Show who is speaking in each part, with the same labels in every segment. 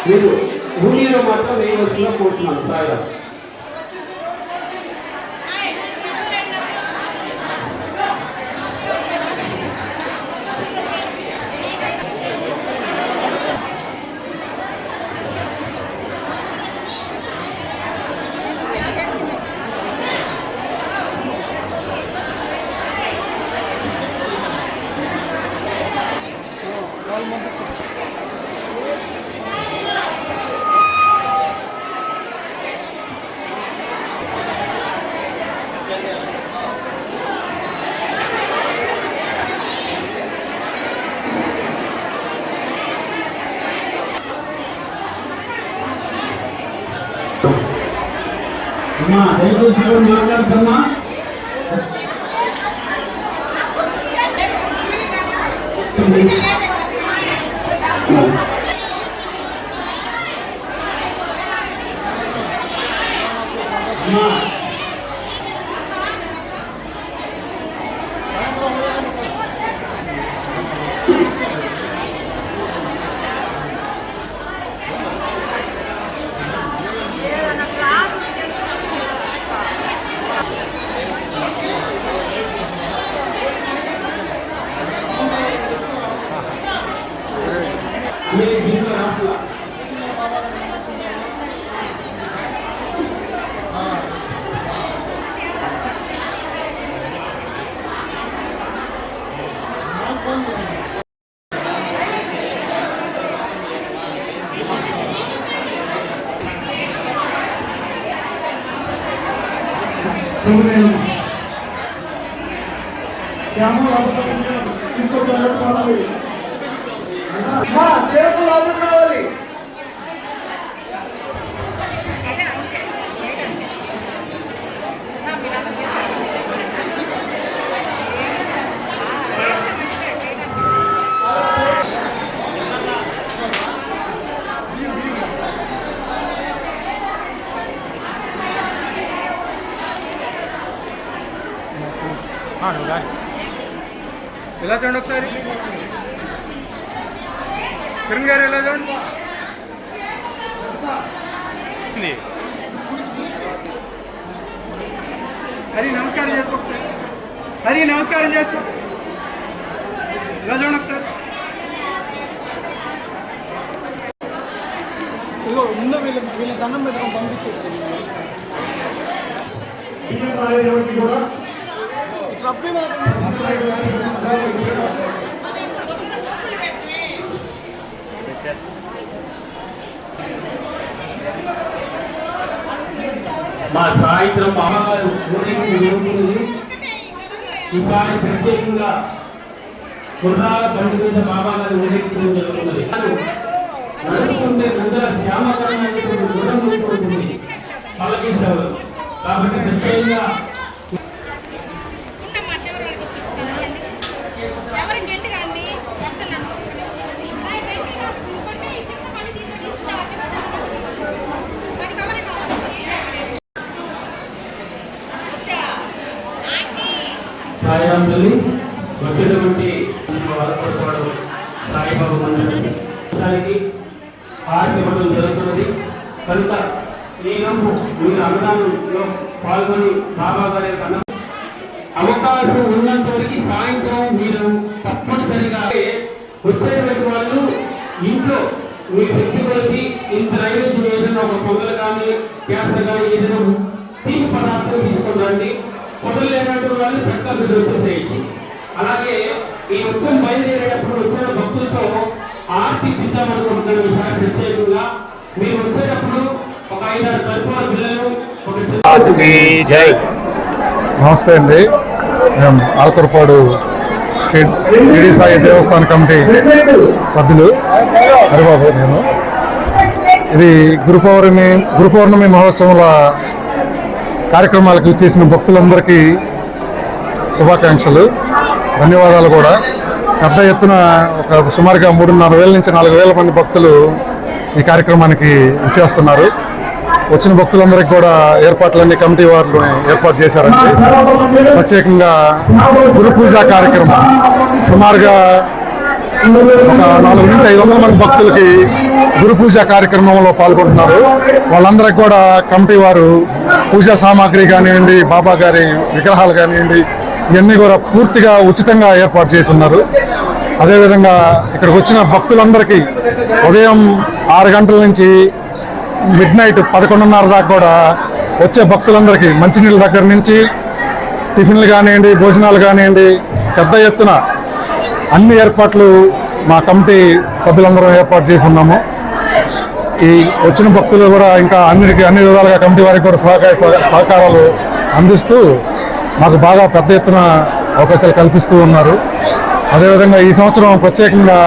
Speaker 1: మీరు ఊళ్ళో మాత్రం నేను వచ్చినా పోతున్నాను సాయిరా. అమ్మా దయచేసి మాట్లాడుతున్నా.
Speaker 2: ఎలా చూడండి ఒకసారి కిరణ్ గారు ఎలా చూడండి. హరి నమస్కారం చేసుకో, హరి నమస్కారం చేసుకో. ఎలా చూడండి ఒకసారి. ఇదిగో ముందు వీళ్ళ దండం పెట్టుకొని పంపించేసి
Speaker 1: మా సాయంత్రం బాబాగారు ఈసారి ప్రత్యేకంగా కుర్రాల బండి మీద బాబాగారు ఊరేగించడం జరుగుతున్నది. నడుచుకుంటే ముందర శ్యామకరమైనటువంటి గుణం ఉంటుంది పలకేసేవారు. కాబట్టి ప్రత్యేకంగా సాయిరాంతల్లి వచ్చేటువంటి సాయిబాబు మందిరానికి ఆర్తి ఇవ్వడం జరుగుతున్నది. కనుక ఈ నమ్ము మీరు అన్నదానంలో పాల్గొని బాబా గారి యొక్క అవకాశం ఉన్నంత వరకు సాయంత్రం మీరు తప్పనిసరిగా వచ్చేటువంటి వాళ్ళు ఇంట్లో మీ శక్తి కొద్ది ఇంత నైవేద్యం ఏదైనా ఒక పొంగలు కానీ క్యాన్సర్ కానీ ఏదైనా తీపి పదార్థం తీసుకొని రండి. పొగలు లేనటువంటి వాళ్ళు చక్కగా వచ్చేసేయచ్చు. అలాగే ఈ ఉత్సవం బయలుదేరేటప్పుడు వచ్చిన భక్తులతో ఆర్తి ఇద్దామనుకుంటున్నాను. ఈసారి ప్రత్యేకంగా మీరు వచ్చేటప్పుడు ఒక 5-6 కల్పన పిల్లలు ఒక
Speaker 3: నమస్తే అండి. మేము ఆల్కూరపాడు శ్రీ సాయి దేవస్థాన కమిటీ సభ్యులు హరిబాబు. నేను ఇది గురు పౌర్ణమి మహోత్సవాల కార్యక్రమాలకు ఇచ్చేసిన భక్తులందరికీ శుభాకాంక్షలు, ధన్యవాదాలు కూడా. పెద్ద ఎత్తున ఒక సుమారుగా 3,500 నుంచి 4,000 మంది భక్తులు ఈ కార్యక్రమానికి ఇచ్చేస్తున్నారు. వచ్చిన భక్తులందరికీ కూడా ఏర్పాట్లన్నీ కమిటీ వారు ఏర్పాటు చేశారండి. ప్రత్యేకంగా గురు పూజ కార్యక్రమం సుమారుగా ఒక 400 నుంచి 500 మంది భక్తులకి గురు పూజ కార్యక్రమంలో పాల్గొంటున్నారు. వాళ్ళందరికీ కూడా కమిటీ వారు పూజా సామాగ్రి కానివ్వండి, బాబా గారి విగ్రహాలు కానివ్వండి, ఇవన్నీ కూడా పూర్తిగా ఉచితంగా ఏర్పాటు చేసి ఉన్నారు. అదేవిధంగా ఇక్కడికి వచ్చిన భక్తులందరికీ ఉదయం 6 గంటల నుంచి మిడ్ నైట్ 11:30 దాకా కూడా వచ్చే భక్తులందరికీ మంచినీళ్ళ దగ్గర నుంచి టిఫిన్లు కానివ్వండి, భోజనాలు కానివ్వండి, పెద్ద ఎత్తున అన్ని ఏర్పాట్లు మా కమిటీ సభ్యులందరం ఏర్పాటు చేసి ఉన్నాము. ఈ వచ్చిన భక్తులు కూడా ఇంకా అన్ని విధాలుగా కమిటీ వారికి కూడా సహకారాలు అందిస్తూ మాకు బాగా పెద్ద ఎత్తున అవకాశాలు కల్పిస్తూ ఉన్నారు. అదేవిధంగా ఈ సంవత్సరం ప్రత్యేకంగా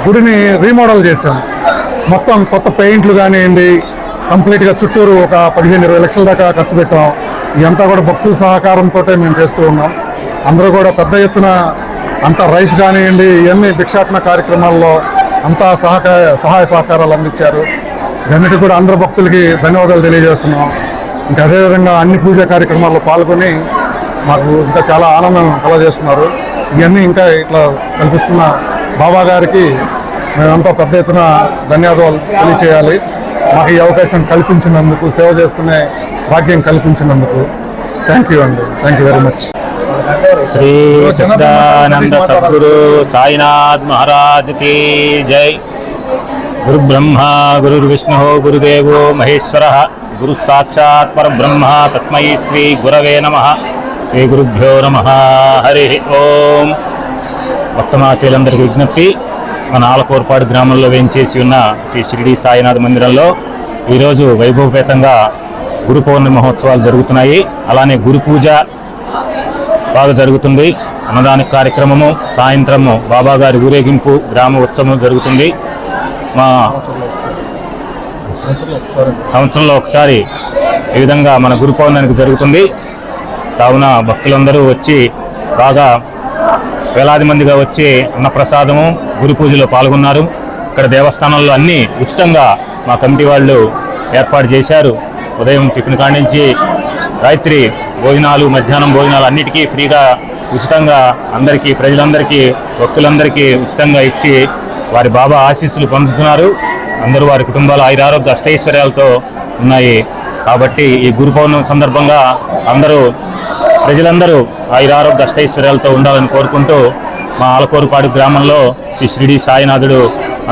Speaker 3: గుడిని రీమోడల్ చేశాం. మొత్తం కొత్త పెయింట్లు కానివ్వండి, కంప్లీట్గా చుట్టూరు ఒక 15-20 లక్షల దాకా ఖర్చు పెట్టాం. ఇదంతా కూడా భక్తుల సహకారంతో మేము చేస్తూ ఉన్నాం. అందరూ కూడా పెద్ద ఎత్తున అంతా రైస్ కానివ్వండి, ఇవన్నీ భిక్షాటన కార్యక్రమాల్లో అంతా సహాయ సహకారాలు అందించారు. ఇవన్నిటి కూడా అందరు భక్తులకి ధన్యవాదాలు తెలియజేస్తున్నాం. ఇంకా అదేవిధంగా అన్ని పూజా కార్యక్రమాల్లో పాల్గొని మాకు ఇంకా చాలా ఆనందం కలగజేస్తున్నారు. ఇవన్నీ ఇంకా ఇట్లా కల్పిస్తున్న బాబా గారికి మేమంతా పెద్ద ఎత్తున ధన్యవాదాలు తెలియచేయాలి. మాకు ఈ అవకాశం కల్పించినందుకు, సేవ చేసుకునే భాగ్యం కల్పించినందుకు థ్యాంక్ యూ అండి. Thank you very much.
Speaker 4: Shri Sachchidananda Sadguru Sainath Maharaj కి జై. గురు బ్రహ్మ గురు విష్ణు గురుదేవో మహేశ్వర గురు సాక్షాత్ పరబ్రహ్మ తస్మై శ్రీ గురవే నమః. శ్రీ గురుభ్యో నమః. హరి ఓం. భక్తమాశీలందరికీ విజ్ఞప్తి, మన ఆలకూర్పాడు గ్రామంలో వేంచేసి ఉన్న శ్రీ షిరిడి సాయినాథ్ మందిరంలో ఈరోజు వైభవపేతంగా గురు పౌర్ణమి మహోత్సవాలు జరుగుతున్నాయి. అలానే గురు పూజ బాగా జరుగుతుంది. అన్నదాన కార్యక్రమము, సాయంత్రము బాబాగారి ఊరేగింపు, గ్రామ ఉత్సవం జరుగుతుంది. మా సంవత్సరంలో ఒకసారి ఈ విధంగా మన గురు పౌర్ణమికి జరుగుతుంది. కావున భక్తులందరూ వచ్చి బాగా వేలాది మందిగా వచ్చి అన్నప్రసాదము, గురు పూజలో పాల్గొన్నారు. ఇక్కడ దేవస్థానంలో అన్నీ ఉచితంగా మా కమిటీ వాళ్ళు ఏర్పాటు చేశారు. ఉదయం టిఫిన్ కానించి రాత్రి భోజనాలు, మధ్యాహ్నం భోజనాలు అన్నిటికీ ఫ్రీగా ఉచితంగా అందరికీ, ప్రజలందరికీ, భక్తులందరికీ ఉచితంగా ఇచ్చి వారి బాబా ఆశీస్సులు పొందుతున్నారు. అందరూ వారి కుటుంబాల ఆయురారోగ్య అష్టైశ్వర్యాలతో ఉన్నాయి. కాబట్టి ఈ గురు పౌర్ణమి సందర్భంగా ప్రజలందరూ ఆయురారోగ్య అష్టైశ్వర్యాలతో ఉండాలని కోరుకుంటూ మా ఆలకూరుపాడు గ్రామంలో శ్రీ షిరిడి సాయినాథుడు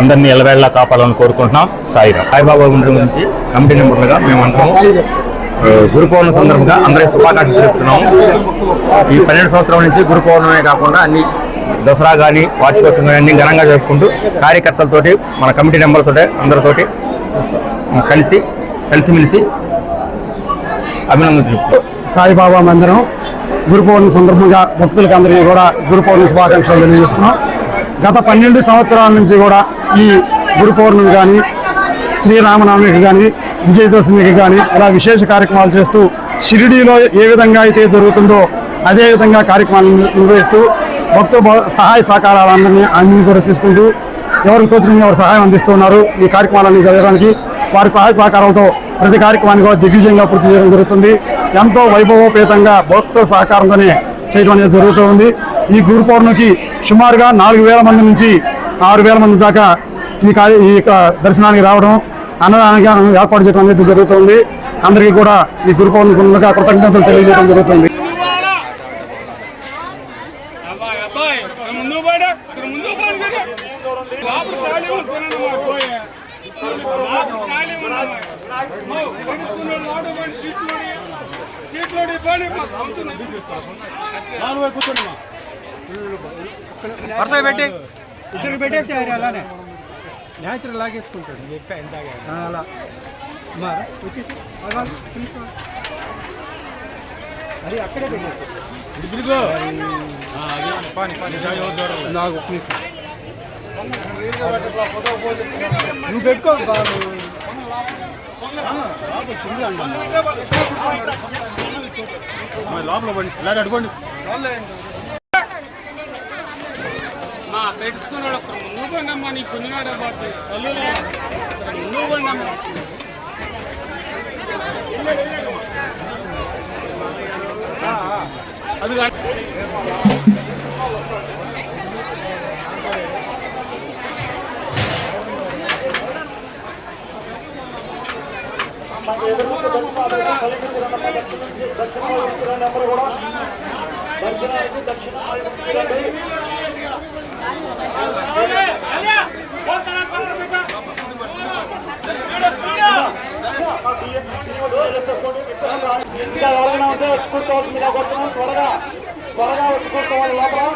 Speaker 4: అందరినీ ఎల్లవేళ్లా కాపాడాలని కోరుకుంటున్నాం. సాయిరాం.
Speaker 5: సాయిబాబా మందిరం నుంచి కమిటీ మెంబర్లుగా మేము అందరం గురు పౌర్ణమి సందర్భంగా అందరికీ శుభాకాంక్షలు తెలుపుతున్నాము. ఈ 12 సంవత్సరాల నుంచి గురు పౌర్ణమే కాకుండా అన్ని దసరా కానీ, వార్షికోత్సవం కానీ అన్ని ఘనంగా జరుపుకుంటూ కార్యకర్తలతోటి, మన కమిటీ మెంబర్లతో అందరితోటి కలిసిమెలిసి అభినందనలు తెలుపుతాం.
Speaker 2: సాయిబాబా మందిరం గురు పౌర్ణమి సందర్భంగా భక్తులకు అందరికీ కూడా గురు పౌర్ణమి శుభాకాంక్షలు తెలియజేస్తున్నాం. గత 12 సంవత్సరాల నుంచి కూడా ఈ గురు పౌర్ణమి కానీ, శ్రీరామనవమికి కానీ, విజయదశమికి కానీ ఇలా విశేష కార్యక్రమాలు చేస్తూ షిరిడీలో ఏ విధంగా అయితే జరుగుతుందో అదే విధంగా కార్యక్రమాలు నిర్వహిస్తూ భక్తుల సహాయ సహకారాలందరినీ అన్ని కూడా తీసుకుంటూ ఎవరికి తోచిన ఎవరు సహాయం అందిస్తున్నారు. ఈ కార్యక్రమాలన్నీ జరగడానికి వారి సహాయ సహకారాలతో ప్రతి కార్యక్రమాన్ని కూడా దిగ్విజయంగా పూర్తి చేయడం జరుగుతుంది. ఎంతో వైభవోపేతంగా భక్తుల సహకారంతోనే చేయడం అనేది జరుగుతూ ఉంది. ఈ గురు పౌర్ణమికి సుమారుగా 4,000 మంది నుంచి 6,000 మంది దాకా ఈ దర్శనానికి రావడం, అన్నదానానికి ఏర్పాటు చేయడం అనేది జరుగుతుంది. అందరికీ కూడా ఈ గురు పౌర్ణమి సందర్భంగా కృతజ్ఞతలు తెలియజేయడం జరుగుతుంది. వరుస పెట్టి ఇద్దరు పెట్టేసేయారు. అలానే న్యాచురల్ లాగేసుకుంటాడు అలా అది అక్కడే పెట్టేసి నువ్వు పెట్టుకో.
Speaker 6: పెట్టుకున్నాడమ్మా నీ కుഞ്ഞിనాడే పాటు నువ్వు అది
Speaker 2: త్వరగా వచ్చి కూర్చోవాలి లోపల